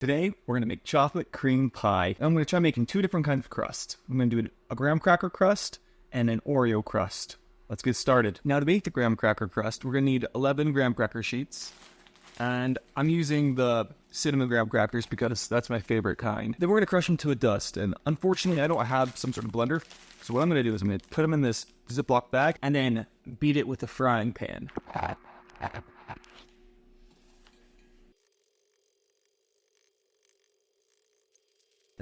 Today, we're going to make chocolate cream pie. I'm going to try making two different kinds of crust. I'm going to do a graham cracker crust and an Oreo crust. Let's get started. Now to make the graham cracker crust, we're going to need 11 graham cracker sheets. And I'm using the cinnamon graham crackers because that's my favorite kind. Then we're going to crush them to a dust. And unfortunately, I don't have some sort of blender. So what I'm going to do is I'm going to put them in this Ziploc bag and then beat it with a frying pan.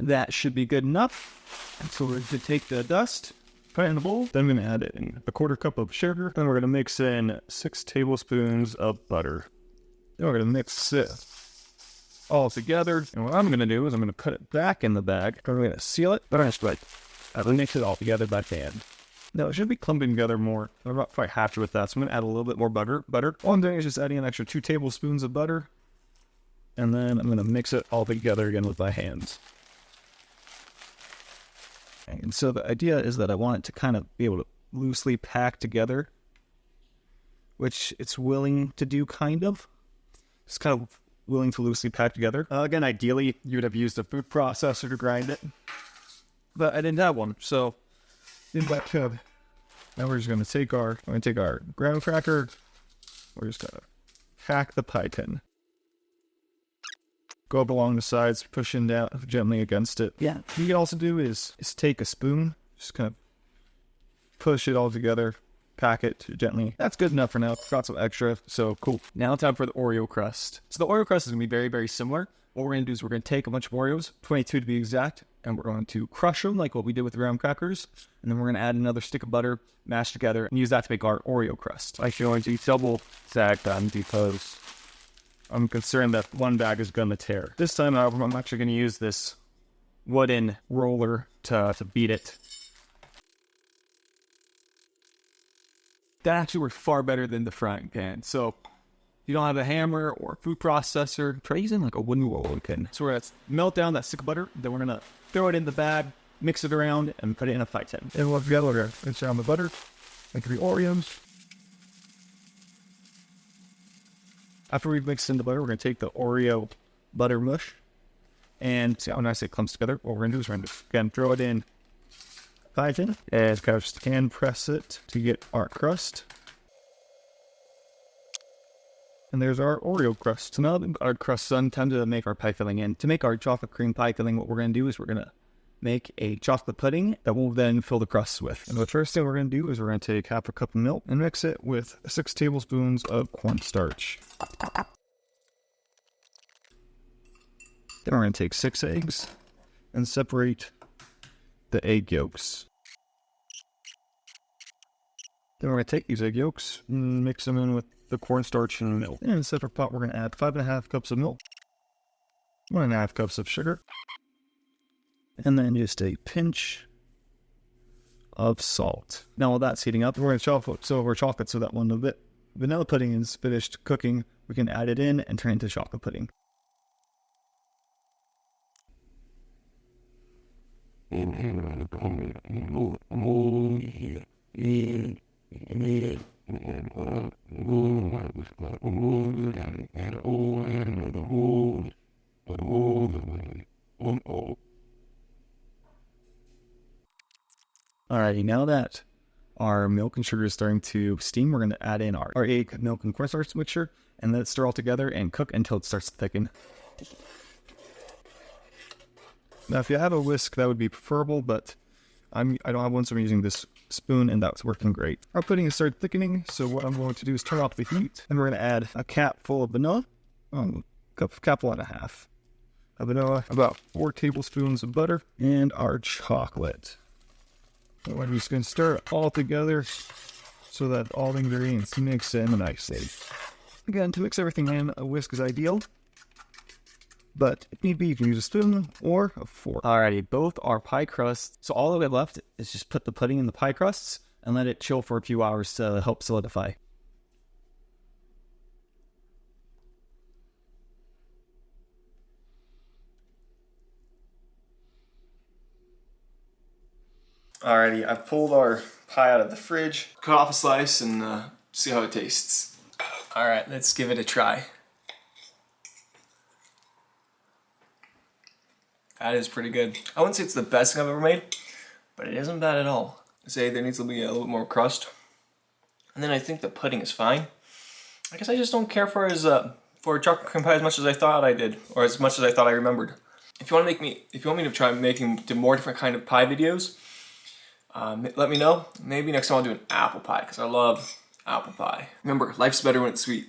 That should be good enough. So we're going to take the dust, put it in the bowl. Then I'm going to add in a quarter cup of sugar. Then we're going to mix in 6 tablespoons of butter. Then we're going to mix it all together. And what I'm going to do is I'm going to put it back in the bag. I'm going to seal it. But I'm just going to mix it all together by hand. Now it should be clumping together more. I'm not quite happy with that. So I'm going to add a little bit more butter. All I'm doing is just adding an extra 2 tablespoons of butter. And then I'm going to mix it all together again with my hands. And so the idea is that I want it to kind of be able to loosely pack together, which it's willing to do kind of. It's kind of willing to loosely pack together. Again, ideally, you would have used a food processor to grind it, but I didn't have one. So in that tub, now we're just going to take our graham cracker. We're just going to pack the pie tin. Go up along the sides, pushing down gently against it. Yeah. What you can also do is take a spoon, just kind of push it all together, pack it gently. That's good enough for now. Got some extra, so cool. Now time for the Oreo crust. So the Oreo crust is going to be very, very similar. What we're going to do is we're going to take a bunch of Oreos, 22 to be exact, and we're going to crush them like what we did with the graham crackers. And then we're going to add another stick of butter, mash together, and use that to make our Oreo crust. I should only double stack them because I'm concerned that one bag is going to tear. This time, however, I'm actually going to use this wooden roller to beat it. That actually works far better than the frying pan. So if you don't have a hammer or a food processor, try using like a wooden roller pin. So we're going to melt down that stick of butter. Then we're going to throw it in the bag, mix it around, and put it in a pie tin. And we'll together, we're going to rinse down the butter, make the Oreos. After we've mixed in the butter, we're going to take the Oreo butter mush and see how nice it clumps together. What we're going to do is we're going to, again, throw it in pie tin and kind of just hand press it to get our crust. And there's our Oreo crust. So now that our crust's done, time to make our pie filling in. To make our chocolate cream pie filling, what we're going to do is we're going to make a chocolate pudding that we'll then fill the crust with. And the first thing we're going to do is we're going to take half a cup of milk and mix it with 6 tablespoons of cornstarch. Then we're going to take 6 eggs and separate the egg yolks. Then we're going to take these egg yolks and mix them in with the cornstarch and milk. And in a separate pot, we're going to add 5.5 cups of milk, 1.5 cups of sugar, and then just a pinch of salt. Now while that's heating up, we're going to chocolate so that when the vanilla pudding is finished cooking, we can add it in and turn it into chocolate pudding. Alrighty, now that our milk and sugar is starting to steam, we're going to add in our egg, milk, and cornstarch mixture, and let it stir all together and cook until it starts to thicken. Now, if you have a whisk, that would be preferable, but I don't have one, so I'm using this spoon, and that's working great. Our pudding has started thickening, so what I'm going to do is turn off the heat, and we're going to add a cap full of vanilla, cup full and a half of vanilla, about 4 tablespoons of butter, and our chocolate. We're just going to stir it all together so that all the ingredients mix in nicely. Again, to mix everything in, a whisk is ideal, but if need be, you can use a spoon or a fork. Alrighty, both are pie crusts. So all that we have left is just put the pudding in the pie crusts and let it chill for a few hours to help solidify. Alrighty, I've pulled our pie out of the fridge, cut off a slice, and see how it tastes. Alright, let's give it a try. That is pretty good. I wouldn't say it's the best thing I've ever made, but it isn't bad at all. I say there needs to be a little bit more crust. And then I think the pudding is fine. I guess I just don't care for chocolate cream pie as much as I thought I did, or as much as I thought I remembered. If you want me to try making more different kind of pie videos, let me know. Maybe next time I'll do an apple pie, because I love apple pie. Remember, life's better when it's sweet.